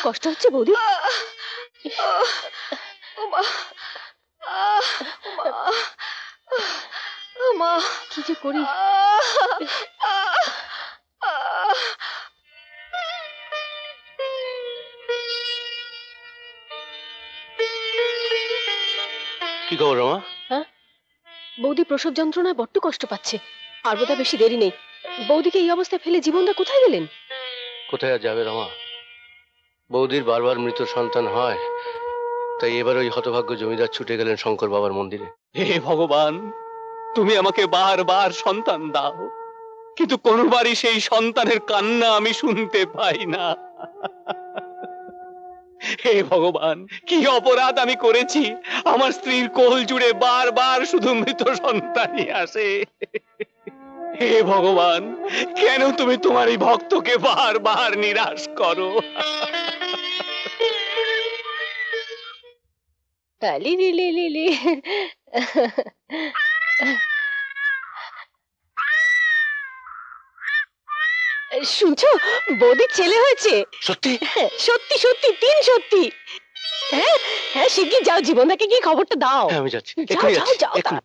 কষ্ট হচ্ছে বৌদি? কি যে করি। কি খবর রমা? হ্যাঁ, বৌদি প্রসব যন্ত্রণায় বড্ড কষ্ট পাচ্ছে। আর বোধহয় বেশি দেরি নেই। বৌদিকে এই অবস্থায় ফেলে জীবনদা কোথায় গেলেন? কোথায় আর যাবে রমা? বৌদির বারবার মৃত সন্তান হয়, তাই এবার ওই হতভাগ্য জমিদার ছুটে গেলেন শঙ্কর বাবার মন্দিরে। হে ভগবান, তুমি আমাকে বারবার সন্তান দাও, কিন্তু কোনোবারই সেই সন্তানের কান্না আমি শুনতে পাই না। হে ভগবান, কি অপরাধ আমি করেছি? আমার স্ত্রীর কোল জুড়ে বারবার শুধু মৃত সন্তানই আসে। হে ভগবান, কেন তুমি তোমার এই ভক্তকে বারবার নিরাশ করো? শুনছো, বৌদির ছেলে হয়েছে। সত্যি? সত্যি সত্যি, তিন সত্যি। হ্যাঁ হ্যাঁ, শিগগির যাও, জীবনদাকে গিয়ে খবরটা দাও। হ্যাঁ, আমি যাচ্ছি, যাও এক্ষুনি যাও যাচ্ছি, যাও। এক্ষুনি।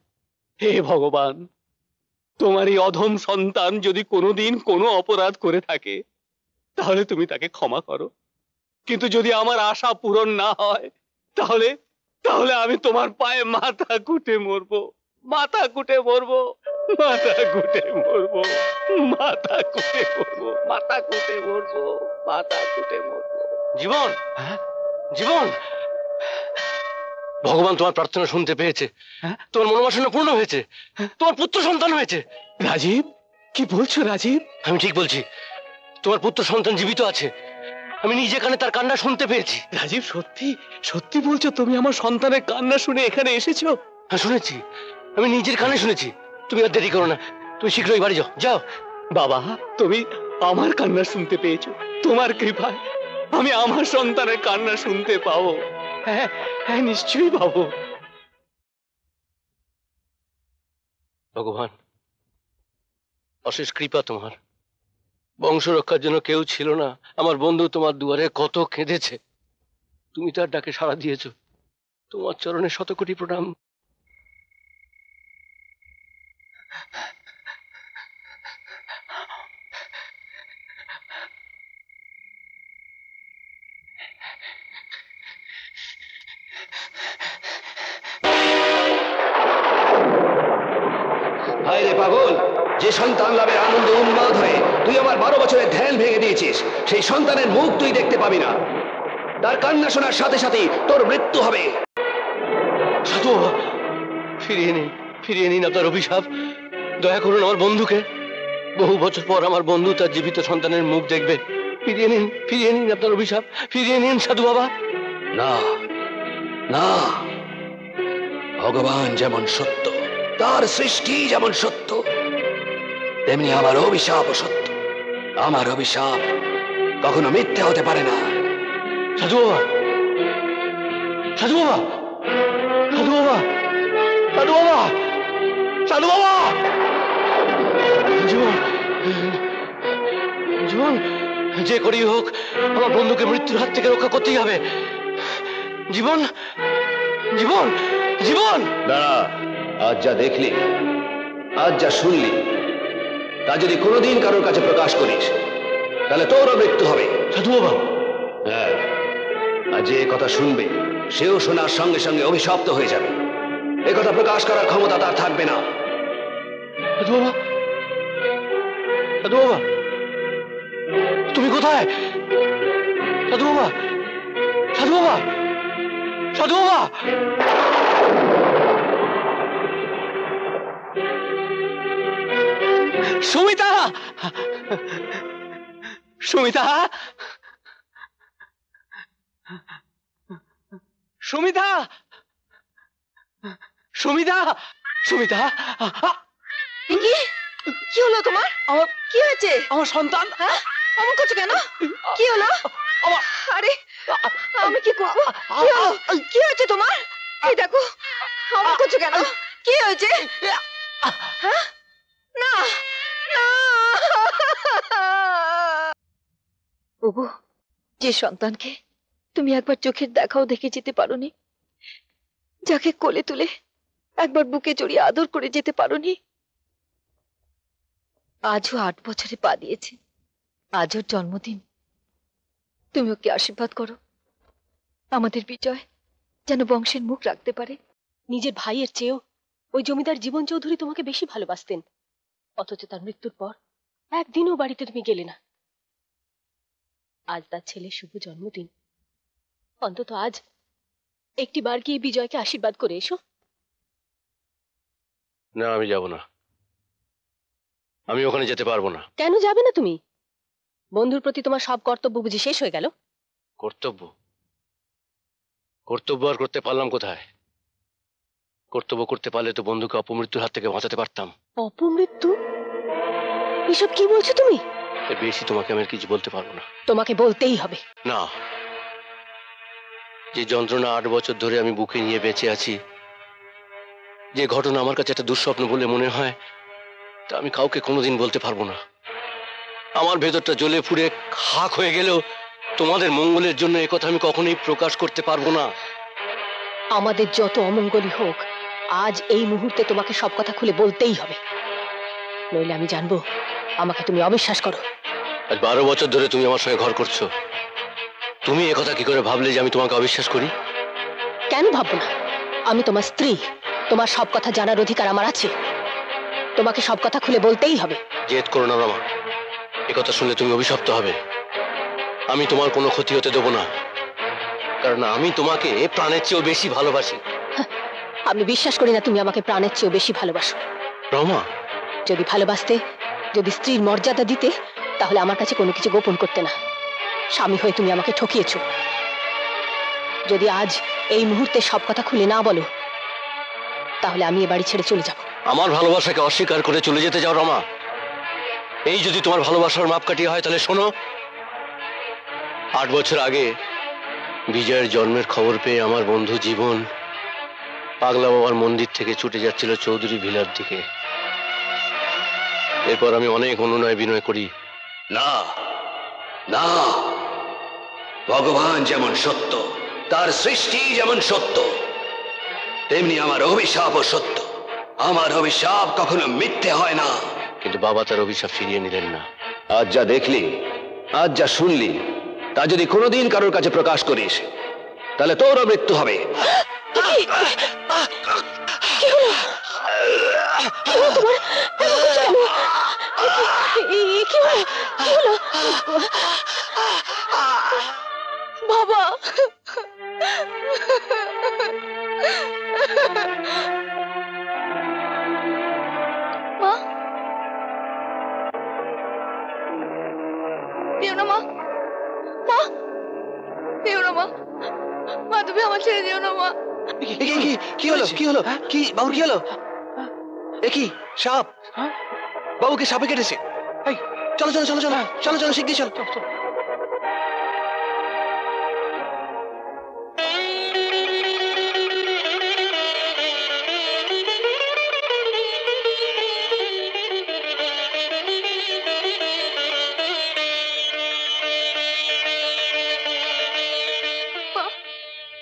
হে ভগবান, তোমার এই অধম সন্তান যদি কোনোদিন কোনো অপরাধ করে থাকে, তাহলে তুমি তাকে ক্ষমা করো। কিন্তু যদি আমার আশা পূরণ না হয়, তাহলে তাহলে আমি তোমার পায়ে মাথা কুটে মরবো, মাথা কুটে মরবো, মাথা কুটে মরবো, মাথা কুটে মরবো, মাথা কুটে মরবো, মাথা কুটে মরবো। জীবন, জীবন, ভগবান তোমার প্রার্থনা শুনতে পেয়েছে। তোমার মনোবাসনা পূর্ণ হয়েছে, তোমার পুত্র সন্তান হয়েছে। রাজীব, কি বলছো রাজীব? আমি ঠিক বলছি, তোমার পুত্র সন্তান জীবিত আছে। আমি নিজে কানে তার কান্না শুনতে পেয়েছি। রাজীব, সত্যি সত্যি বলছো? তুমি আমার সন্তানের কান্না শুনে এখানে এসেছো? হ্যাঁ, শুনেছি, আমি নিজের কানে শুনেছি। তুমি আর দেরি করো না, তুমি শীঘ্রই বাড়ি যাও, যাও। বাবা, তুমি আমার কান্না শুনতে পেয়েছো? তোমার কৃপায় আমি আমার সন্তানের কান্না শুনতে পাবো। হ্যাঁ হ্যাঁ, নিশ্চয়ই পাবো। ভগবান, অশেষ কৃপা তোমার। বংশ রক্ষার জন্য কেউ ছিল না, আমার বন্ধু তোমার দুয়ারে কত কেঁদেছে, তুমি তার ডাকে সাড়া দিয়েছো। তোমার চরণে শতকোটি প্রণাম। হায় রে পাগল, যে সন্তান লাভের আনন্দে উন্মাদ হয়ে তুই আমার 12 বছরের ধ্যান ভেঙে দিয়েছিস, সেই সন্তানের মুখ তুই দেখতে পাবি না। তার কান্না শোনার সাথে সাথেই তোর মৃত্যু হবে। সাধু বাবা, ফিরিয়ে নিন আপনার অভিশাপ। দয়া করুন আমার বন্ধুকে। বহু বছর পর আমার বন্ধু তার জীবিত সন্তানের মুখ দেখবে। ফিরিয়ে নিন আপনার অভিশাপ, ফিরিয়ে নিন সাধু বাবা। না না, ভগবান যেমন সত্য, তার সৃষ্টি যেমন সত্য, তেমনি আমার অভিশাপও সত্য। আমার অভিশাপ কখনো মিথ্যে হতে পারে না। সাধু বাবা, সাধু বাবা, সাধু বাবা, সাধু বাবা, সাধু বাবা। জীবন, জীবন, যে করেই হোক আমার বন্ধুকে মৃত্যুর হাত থেকে রক্ষা করতেই হবে। জীবন, জীবন, জীবন। দাঁড়া, আজ যা দেখলি, আজ যা শুনলি, তা যদি কোনোদিন কারোর কাছে প্রকাশ করিস, তাহলে তোরও মৃত্যু হবে। সাধু বাবা। হ্যাঁ, আর যে কথা শুনবে সেও শোনার সঙ্গে সঙ্গে অভিশপ্ত হয়ে যাবে। এ কথা প্রকাশ করার ক্ষমতা তার থাকবে না। সাধু বাবা, সাধু বাবা, তুমি কোথায়? সাধু বাবা, সাধু বাবা, সাধু বাবা। সুমিতা, সুমিতা, সুমিতা, সুমিতা, সুমিতা। কি হলো তোমার? আমার কি হয়েছে? আমার সন্তান। হ্যাঁ, অমন করছো কেন? কি হলো? আরে, আমি কি করবো? কি হয়েছে তোমার? এই দেখো, অমন করছো কেন? কি হয়েছে? হ্যাঁ, না, না। ওগো, যে সন্তানকে তুমি একবার চোখের দেখাও দেখে যেতে পারোনি, যাকে কোলে তুলে একবার বুকে জড়িয়ে আদর করে যেতে পারোনি, আজও 8 বছরে পা দিয়েছে। আজ ওর জন্মদিন। তুমি ওকে আশীর্বাদ করো, আমাদের বিজয় যেন বংশের মুখ রাখতে পারে। নিজের ভাইয়ের চেয়েও ওই জমিদার জীবন চৌধুরী তোমাকে বেশি ভালোবাসতেন, অথচ তার মৃত্যুর পর একদিনও বাড়িতে তুমি গেলে না। আজ তার ছেলের শুভ জন্মদিন, অন্তত আজ একটি বার গিয়ে বিজয়কে আশীর্বাদ করে এসো। না, আমি যাব না। আমি ওখানে যেতে পারবো না। কেন যাবে না তুমি? বন্ধুর প্রতি তোমার সব কর্তব্য বুঝি শেষ হয়ে গেল? কর্তব্য? কর্তব্য আর করতে পারলাম কোথায়? কর্তব্য করতে পারলে তো বন্ধুকে অপমৃত্যুর হাত থেকে বাঁচাতে পারতাম। অপমৃত্যু? এসব কি বলছো তুমি? এর বেশি তোমাকে আমি আর কিছু বলতে পারবো না। তোমাকে বলতেই হবে। না, যে যন্ত্রণা 8 বছর ধরে আমি বুকে নিয়ে বেঁচে আছি, যে ঘটনা আমার কাছে একটা দুঃস্বপ্ন বলে মনে হয়, তা আমি কাউকে কোনোদিন বলতে পারবো না। আমার ভেতরটা জ্বলে পুড়ে খাক হয়ে গেলেও তোমাদের মঙ্গলের জন্য এ কথা আমি কখনোই প্রকাশ করতে পারবো না। আমাদের যত অমঙ্গলই হোক, আজ এই মুহূর্তে তোমাকে সব কথা খুলে বলতেই হবে, নইলে আমি জানবো আমাকে তুমি অবিশ্বাস করো। আজ 12 বছর ধরে তুমি আমার সঙ্গে ঘর করছো, তুমি এ কথা কি করে ভাবলে যে আমি তোমাকে অবিশ্বাস করি? কেন ভাববো না? আমি তোমার স্ত্রী, তোমার সব কথা জানার অধিকার আমার আছে। তোমাকে সব কথা খুলে বলতেই হবে। জেদ করো না রমা, এ কথা শুনলে তুমি অভিশপ্ত হবে। আমি তোমার কোনো ক্ষতি হতে দেবো না, কারণ আমি তোমাকে প্রাণের চেয়েও বেশি ভালোবাসি। আমি বিশ্বাস করি না তুমি আমাকে প্রাণের চেয়েও বেশি ভালোবাসো। রমা, যদি ভালোবাসতে, যদি স্ত্রীর মর্যাদা দিতে, তাহলে আমার কাছে কোনো কিছু গোপন করতে না। স্বামী হয়ে তুমি আমাকে ঠকিয়েছো। যদি আজ এই মুহূর্তে সব কথা খুলে না বলো, তাহলে আমি এ বাড়ি ছেড়ে চলে যাব। আমার ভালোবাসাকে অস্বীকার করে চলে যেতে যাও রমা? এই যদি তোমার ভালোবাসার মাপকাঠি হয়, তাহলে শোনো, 8 বছর আগে বিজয়ের জন্মের খবর পেয়ে আমার বন্ধু জীবন পাগলা বাবার মন্দির থেকে ছুটে যাচ্ছিল চৌধুরী ভিলার দিকে। এরপর আমি অনেক অনুনয় বিনয় করি। না না, ভগবান যেমন সত্য, তার সৃষ্টি যেমন সত্য, তেমনি আমার অভিশাপও সত্য। আমার অভিশাপ কখনো মিথ্যে হয় না। কিন্তু বাবা তার অভিশাপ ফিরিয়ে নিলেন না। আজ যা দেখলি, আজ যা শুনলি, তা যদি কোনোদিন কারোর কাছে প্রকাশ করিস, তাহলে তোরও মৃত্যু হবে। বাবা, মা, যেও না মা, মা, যেও না মা, মা তুমি আমার ছেড়ে যেও না মা। কি হলো? কি হলো? কি বাবু, কি হলো? এ কি সাপ? বাবুকে সাপে কেটেছে। এই চলো চলো চলো চলো চলো চলো, শিগগির চলো।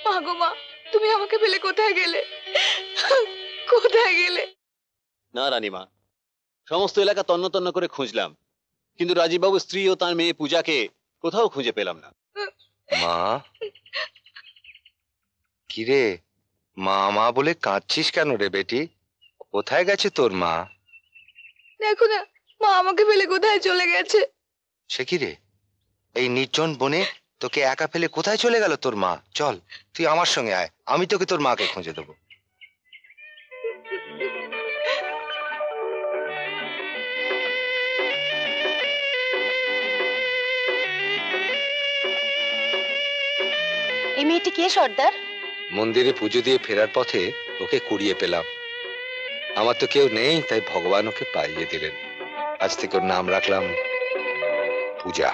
মা গো মা, তুমি আমাকে ফেলে কোথায় গেলে? কোথায় গেলে? না রানীমা, সমস্ত এলাকা তন্ন তন্ন করে খুঁজলাম, কিন্তু রাজীববাবুর স্ত্রী ও তার মেয়ে পূজাকে কোথাও খুঁজে পেলাম না। মা, কিরে মা মা বলে কাঁদছিস কেন রে বেটি? কোথায় গেছে তোর মা? দেখো না, মা আমাকে ফেলে কোথায় চলে গেছে। সে কি রে, এই নির্জন বনে তোকে একা ফেলে কোথায় চলে গেল তোর মা? চল তুই আমার সঙ্গে আয়, আমি তোকে তোর মাকে খুঁজে দেবো। এই মেয়েটি কে সর্দার? মন্দিরে পুজো দিয়ে ফেরার পথে ওকে কুড়িয়ে পেলাম। আমার তো কেউ নেই, তাই ভগবান ওকে পাইয়ে দিলেন। আজ থেকে ওর নাম রাখলাম পূজা।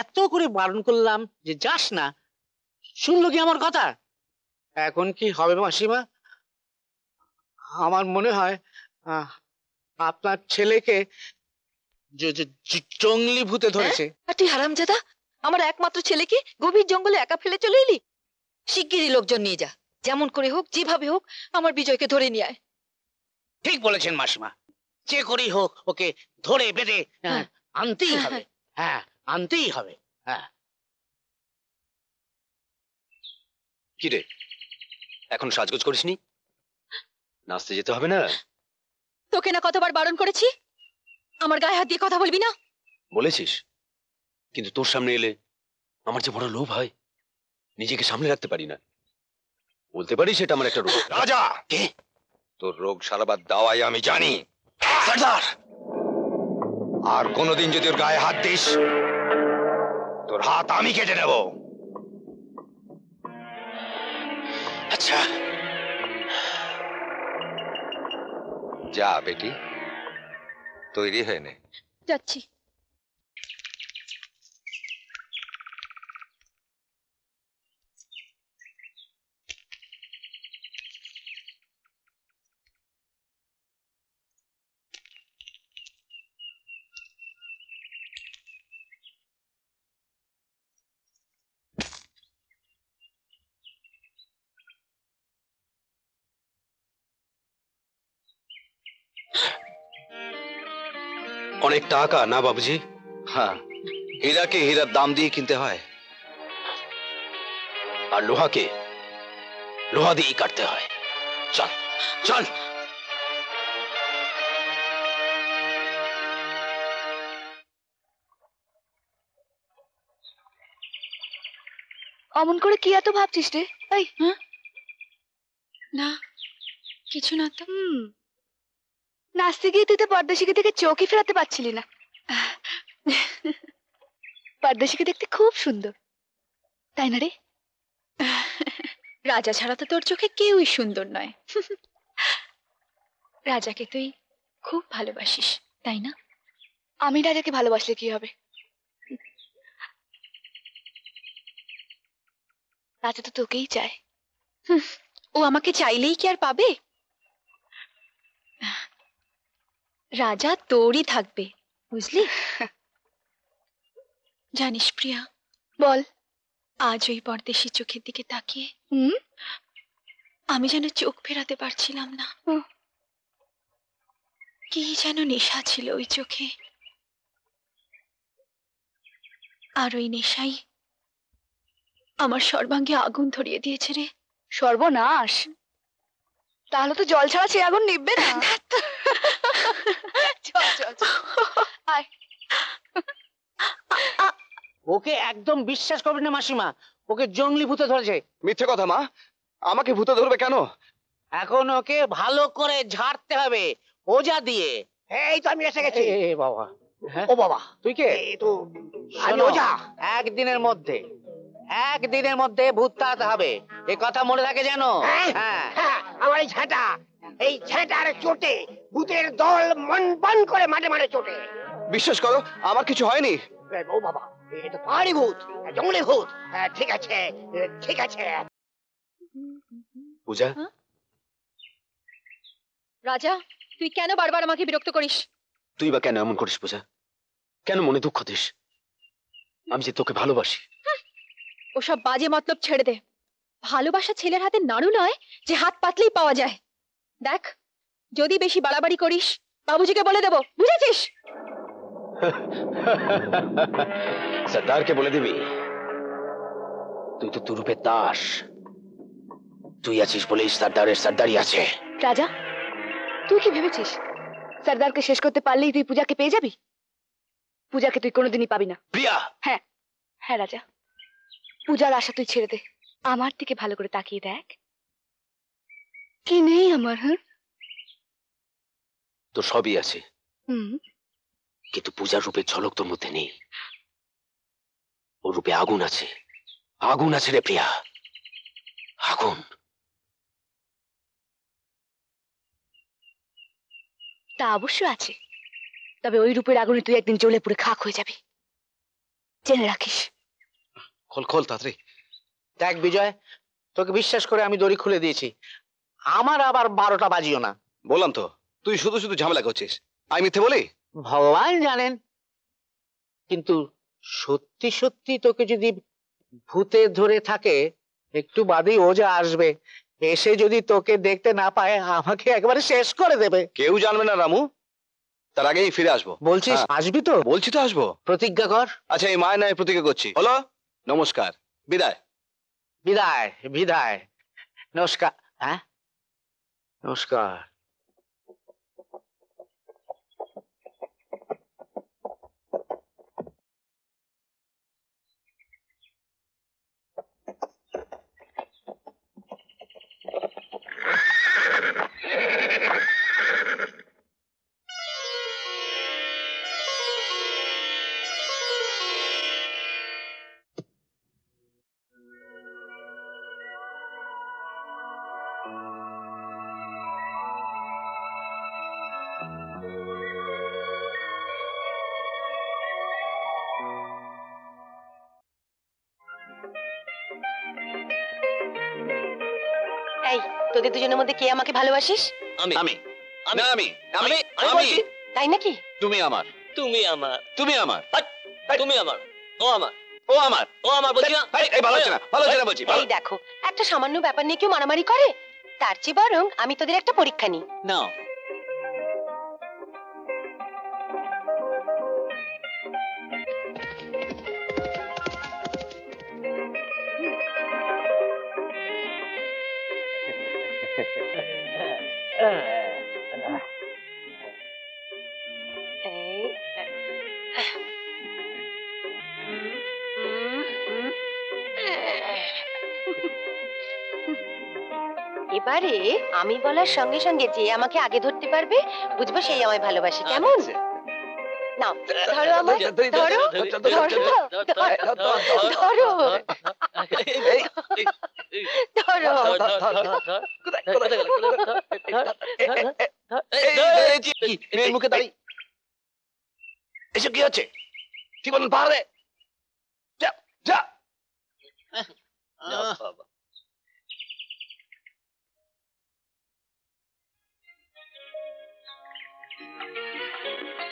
এত করে বারণ করলাম যে যাস না, শুনলো কি আমার কথা? এখন কি হবে মাসিমা? আমার মনে হয় আপনার ছেলেকে জঙ্গলি ভূতে ধরেছে। আর তুই হারামজাদা, আমার একমাত্র ছেলেকে গভীর জঙ্গলে একা ফেলে চলে এলি। শিগগিরই লোকজন নিয়ে যা, যেমন করে হোক যেভাবে হোক আমার বিজয়কে ধরে নিয়ে আয়। ঠিক বলেছেন মাসিমা, যে করেই হোক ওকে ধরে বেঁধে আনতেই হবে। হ্যাঁ, আনতেই হবে। হ্যাঁ। কি রে, এখন সাজগোজ করিসনি? নাচতে যেতে হবে না? তোকে না কতবার বারণ করেছি, আমার গায়ে হাত দিয়ে কথা বলবি না। বলেছিস, কিন্তু তোর সামনে এলে আমার যে বড় লোভ হয়, নিজেকে সামলে রাখতে পারি না। বলতে পারি সেটা আমার একটা রোগ। রাজা, কে? তোর রোগ সারাবার দাওয়াই আমি জানি। সর্দার! আর কোনোদিন যদি ওর গায়ে হাত দিস, তোর হাত আমি কেটে নেব। আচ্ছা, যা বেটি, তৈরি হয়ে নে। যাচ্ছি। অনেক টাকা না বাবুজি? হ্যাঁ, হীরাকে হীরার দাম দিয়ে কিনতে হয়, আর লোহাকে লোহা দিয়েই কাটতে হয়। চল চল। অমন করে কি এত ভাবছিস রে? এই না, কিছু না তো। নাচতে গিয়ে তুই তো পর্দাশিকে থেকে চোখই ফেরাতে পারছিলি না। পর্দাশিকে দেখতে খুব সুন্দর, তাই না রে? রাজা ছাড়া তো তোর চোখে কেউই সুন্দর নয়। রাজাকে তুই খুব ভালোবাসিস, তাই না? আমি রাজাকে ভালোবাসলে কি হবে? রাজা তো তোকেই চায়। ও আমাকে চাইলেই কি আর পাবে? রাজা তোরই থাকবে, বুঝলি? জানিস প্রিয়া, বল, আজ ওই পরদেশী চোখের দিকে তাকিয়ে আমি যেন চোখ ফেরাতে পারছিলাম না। কি যেন নেশা ছিল ওই চোখে, আর ওই নেশাই আমার সর্বাঙ্গে আগুন ধরিয়ে দিয়েছে রে। সর্বনাশ! তাহলে তো জল ছাড়া সে আগুন নিববে না। চল চল চল, আয়। ওকে একদম বিশ্বাস করবেন না মাসিমা, ওকে জঙ্গলি ভূতে ধরেছে। মিথ্যে কথা মা, আমাকে ভূতে ধরবে কেন? এখন ওকে ভালো করে ঝাড়তে হবে ওজা দিয়ে। এই তো আমি এসে গেছি। এ বাবা, ও বাবা, তুই কে? এই তো আমি শোনো, ওঝা। একদিনের মধ্যে ভূত তাড়াতে হবে, এ কথা মনে থাকে যেন। হ্যাঁ, আমার এই ঝেঁটার চোটে ভূতের দল মন বন করে মাঠে মাঠে চোটে। বিশ্বাস করো, আমার কিছু হয়নি। ও বাবা, এটা তো পাহাড়ি ভূত, জঙ্গলি ভূত। ঠিক আছে ঠিক আছে। পূজা, রাজা, তুই কেন বারবার আমাকে বিরক্ত করিস? তুই বা কেন এমন করিস পূজা? কেন মনে দুঃখ দিস? আমি যে তোকে ভালোবাসি। ওসব বাজে মতলব ছেড়ে দে। ভালোবাসা ছেলের হাতে নাড়ু নয় যে হাত পাতলেই পাওয়া যায়। দেখ, যদি বেশি বাড়াবাড়ি করিস বাবুজিকে বলে দেবো, বুঝেছিস? সর্দারকে বলে দিবি তুই তো তুরুপের দাস। তুই আছিস বলেই সর্দারের সর্দারি আছে। রাজা, তুই কি ভেবেছিস সর্দারকে শেষ করতে পারলেই তুই পূজাকে পেয়ে যাবি? পূজাকে তুই কোনোদিনই পাবি না। প্রিয়া! হ্যাঁ হ্যাঁ রাজা, পূজার আশা তুই ছেড়ে দে। আমার দিকে ভালো করে তাকিয়ে দেখ, কি নেই আমার? হ্যাঁ, তোর সবই আছে, হুম, কিন্তু পূজার রূপের ঝলক তোর মধ্যে নেই। ওর রূপে আগুন আছে, আগুন আছে রে প্রিয়া, আগুন। তা অবশ্য আছে, তবে ওই রূপের আগুনে তুই একদিন জ্বলে পুড়ে খাক হয়ে যাবি। জেনে রাখিস। খোল খোল তাড়াতাড়ি। দেখ বিজয়, তোকে বিশ্বাস করে আমি দড়ি খুলে দিয়েছি, আমার আবার 12টা বাজিও না। বললাম তো তুই শুধু শুধু ঝামেলা করছিস। আমি মিথ্যে বলি? ভগবান জানেন, কিন্তু সত্যি সত্যি তোকে যদি ভূতে ধরে থাকে, একটু বাদেই ও যা আসবে, এসে যদি তোকে দেখতে না পায় আমাকে একবারে শেষ করে দেবে। কেউ জানবে না রামু, তার আগেই ফিরে আসবো। বলছিস হ্যাঁ। আসবি তো? বলছি তো আসবো। প্রতিজ্ঞা কর। আচ্ছা এই মায় নয় প্রতিজ্ঞা করছি। হলো, নমস্কার, বিদায়। বিদায় বিদায়। নমস্কার। হ্যাঁ, নমস্কার। এই, তোদের দুজনের মধ্যে কে আমাকে ভালোবাসিস? আমি আমি আমি আমি আমি বলছি। তাই নাকি? তুমি আমার, তুমি আমার, তুমি আমার, তুমি আমার, ও আমার, ও আমার। ও আমার বলছি না। এই ভালো হচ্ছে না, ভালো হচ্ছে না বলছি। এই দেখো, একটা সামান্য ব্যাপার নিয়ে কেউ মারামারি করে? তার চেয়ে বরং আমি তোদের একটা পরীক্ষা নিই। নাও। এবারে আমি বলার সঙ্গে সঙ্গে যে আমাকে আগে ধরতে পারবে, বুঝবো সেই আমায় ভালোবাসে। কেমন? নাও, ধরো আমায়, ধরো ধরো ধরো ধরো। মেয়ের মুখে দাঁড়ি, এসব কি হচ্ছে? ঠিক মতন পাহাড় দে। যা যা।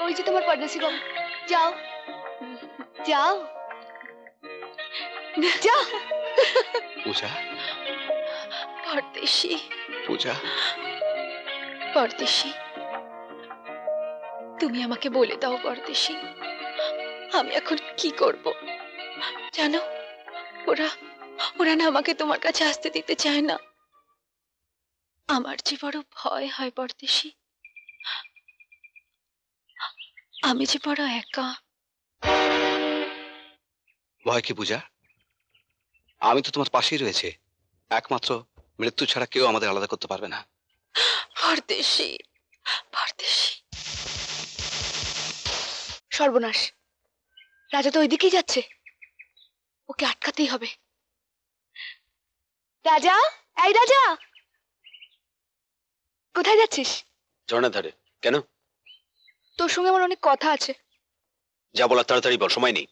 ওই যে তোমার পর্দাসী বাবু, যাও যাও যাও। পূজা, পরদেশি পূজা, পরদেশি, তুমি আমাকে বলে দাও পরদেশি, আমি এখন কি করব? জানো, ওরা ওরা না আমাকে তোমার কাছে আসতে দিতে চায় না। আমার যে বড় ভয় হয় পরদেশি, আমি যে বড় একা। ভয় কি পূজা? আমি তো তোমার পাশেই রয়েছে। একমাত্র মৃত্যু ছাড়া কেউ আমাদের আলাদা করতে পারবে না। পরদেশি, পরদেশি। সর্বনাশ, রাজা তো ওইদিকেই যাচ্ছে, ওকে আটকাতেই হবে। রাজা, এই রাজা, কোথায় যাচ্ছিস? ঝর্ণার ধারে। কেন? তোর সঙ্গে আমার অনেক কথা আছে। যা বলার তাড়াতাড়ি বল, সময় নেই।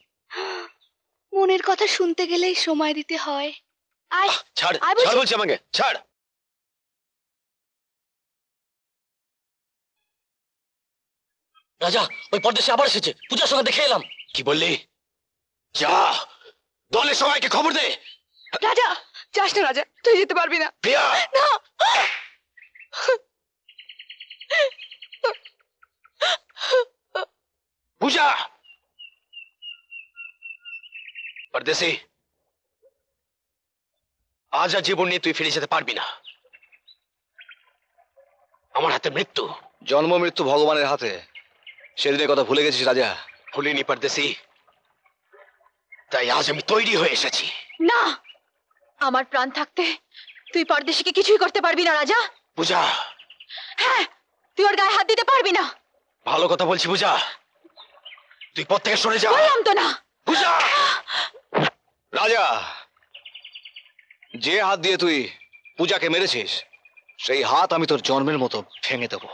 মনের কথা শুনতে গেলেই সময় দিতে হয়। আয়, ছাড়, আয় বলছি। ছাড় বলছি আমাকে, ছাড়। রাজা, ওই পর্দেশে আবার এসেছে, পূজার সঙ্গে দেখে এলাম। কি বললি? যা, দলের সবাইকে খবর দে। রাজা, যাস না রাজা, তুই যেতে পারবি না। প্রিয়া, না। পূজা, পরদেশি, আজ আর জীবন নিয়ে তুই ফিরে যেতে পারবি না। আমার হাতে মৃত্যু। জন্ম মৃত্যু ভগবানের হাতে। সেদিনের কথা ভুলে গেছিস রাজা? ভুলিনি পরদেশি, তাই আজ আমি তৈরি হয়ে এসেছি। না, আমার প্রাণ থাকতে তুই পরদেশিকে কিছুই করতে পারবি না রাজা। পূজা, হ্যাঁ, তুই ওর গায়ে হাত দিতে পারবি না। ভালো কথা বলছি পূজা, তুই পথ থেকে সরে যা। বললাম তো না। পূজা, রাজা, যে হাত দিয়ে তুই পূজাকে মেরেছিস, সেই হাত আমি তোর জন্মের মতো ভেঙে দেবো।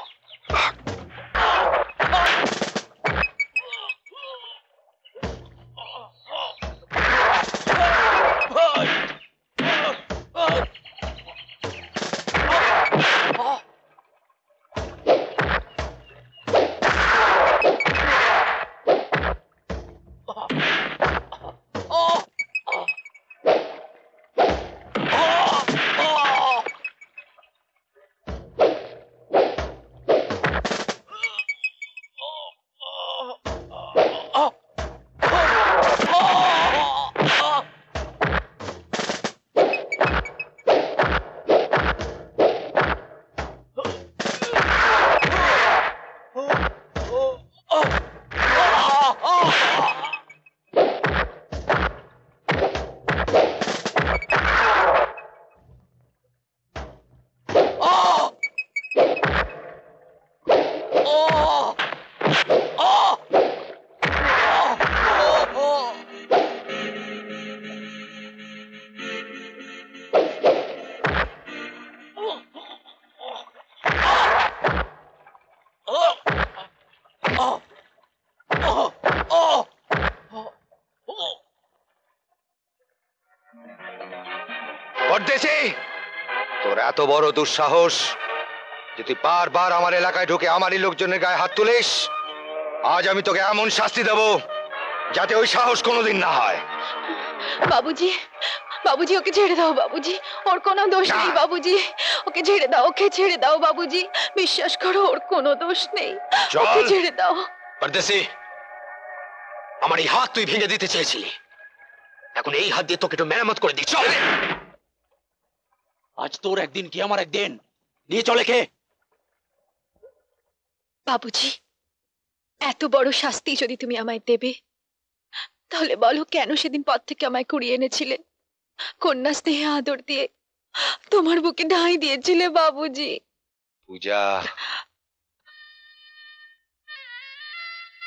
পরদেশী, তোর এত বড় দুঃসাহস যে তুই বারবার আমার এলাকায় ঢুকে আমারই লোকজনের গায়ে হাত তুলিস। আজ আমি তোকে এমন শাস্তি দেব যাতে ওই সাহস কোনোদিন না হয়। বাবুজি, বাবুজি ওকে ছেড়ে দাও বাবুজি, ওর কোনো দোষ নেই বাবুজি, ওকে ছেড়ে দাও, ওকে ছেড়ে দাও বাবুজি, বিশ্বাস করো ওর কোনো দোষ নেই, ওকে ছেড়ে দাও। পরদেশী, আমার এই হাত তুই ভেঙে দিতে চেয়েছিলি, এখন এই হাত দিয়ে তোকে একটু মেরামত করে দিচ্ছি। আজ তোর একদিন কি আমার একদিন, নিয়ে চলে কে? বাবুজি, এত বড় শাস্তি যদি তুমি আমায় দেবে, তাহলে বলো কেন সেদিন পথ থেকে আমায় কুড়িয়ে এনেছিলে, কন্যা স্নেহে আদর দিয়ে তোমার বুকে ঢাই দিয়েছিলে বাবুজি। পূজা,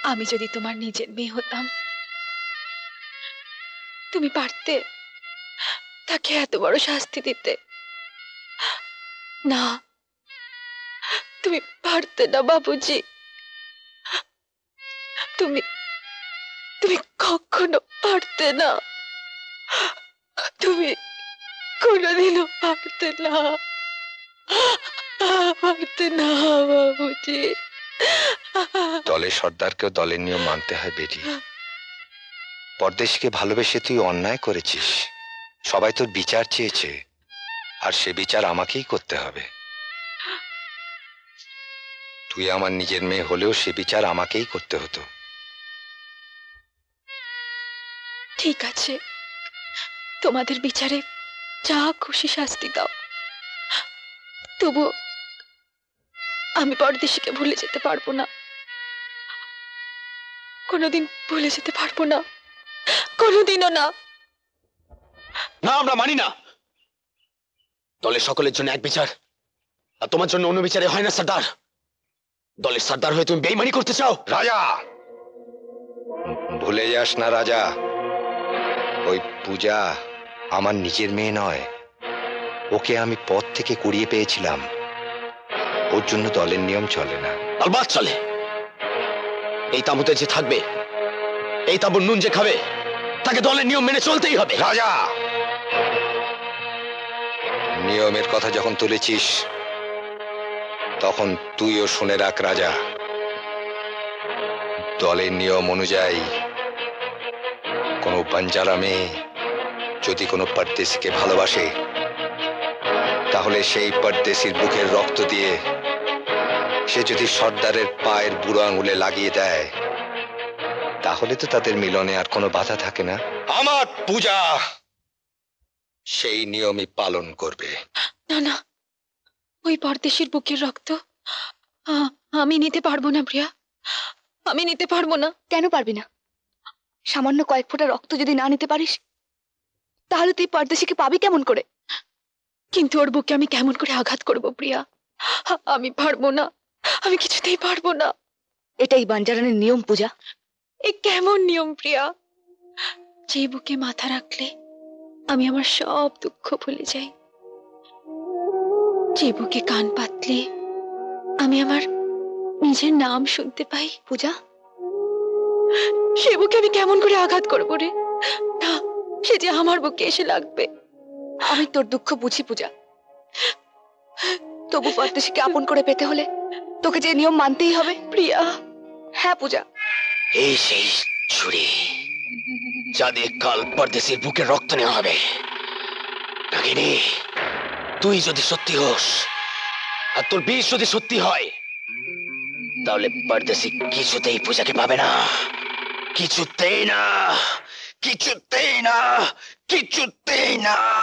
আমি যদি তোমার নিজের মেয়ে হতাম, তুমি পারতে তাকে এত বড় শাস্তি দিতে? না, তুমি পারতে না বাবুজি, তুমি তুমি কখনো পারতে না, তুমি কোনোদিনও পারতে না, পারতে না বাবুজি। দলের সর্দারকেও দলের নিয়ম মানতে হয় বেটি। পরদেশকে ভালোবেসে তুই অন্যায় করেছিস, সবাই তোর বিচার চেয়েছে, আর সে বিচার আমাকেই করতে হবে। তুই আমার নিজের মেয়ে হলেও সে বিচার আমাকেই করতে হতো। ঠিক আছে, তোমাদের বিচারে যা খুশি শাস্তি দাও, তবু আমি পরদেশীকে ভুলে যেতে পারবো না, কোনোদিন ভুলে যেতে পারবো না, কোনোদিনও না। না, আমরা মানি না। দলের সকলের জন্য এক বিচার, আর তোমার জন্য অন্য বিচারে হয় না সর্দার। দলের সর্দার হয়ে তুমি বেইমানি করতে চাও? রাজা, ভুলে যাস না রাজা, ওই পূজা আমার নিজের মেয়ে নয়, ওকে আমি পথ থেকে কুড়িয়ে পেয়েছিলাম, ওর জন্য দলের নিয়ম চলে না। আলবাত চলে। এই তাঁবুতে যে থাকবে, এই তাঁবুর নুন যে খাবে, তাকে দলের নিয়ম মেনে চলতেই হবে। রাজা, নিয়মের কথা যখন তুলেছিস তখন তুইও শুনে রাখ রাজা, দলের নিয়ম অনুযায়ী কোনো বাঞ্জারা মেয়ে যদি কোনো পরদেশীকে ভালোবাসে, তাহলে সেই পরদেশীর বুকের রক্ত দিয়ে সে যদি সর্দারের পায়ের বুড়ো আঙুলে লাগিয়ে দেয়, তাহলে তো তাদের মিলনে আর কোনো বাধা থাকে না। আমার পূজা সেই নিয়মই পালন করবে। না না, ওই পরদেশীর বুকের রক্ত আমি নিতে পারবো না প্রিয়া, আমি নিতে পারবো না। কেন পারবি না? সামান্য কয়েক ফোঁটা রক্ত যদি না নিতে পারিস, তাহলে তুই পরদেশীকে পাবি কেমন করে? কিন্তু ওর বুকে আমি কেমন করে আঘাত করব প্রিয়া, আমি পারবো না, আমি কিছুতেই পারবো না। এটাই বাঞ্জারানের নিয়ম পূজা। এ কেমন নিয়ম প্রিয়া, যে বুকে মাথা রাখলে আমি আমার সব দুঃখ ভুলে যাই, যে বুকে কান পাতলে আমি আমার নিজের নাম শুনতে পাই? পূজা, সে বুকে আমি কেমন করে আঘাত করবো রে? না, সে যে আমার বুকে এসে লাগবে। আমি তোর দুঃখ বুঝি পূজা, তবু পরদেশীকে আপন করে পেতে হলে তোকে যে নিয়ম মানতেই হবে। প্রিয়া, হ্যাঁ পূজা। এই সেই ছুরি, যা দিয়ে কাল পরদেশির বুকের রক্ত নেওয়া হবে। নাগিনী, তুই যদি সত্যি হোস আর তোর বিষ যদি সত্যি হয়, তাহলে পরদেশি কিছুতেই পূজাকে পাবে না, কিছুতেই না, কিছুতেই না, কিছুতেই না।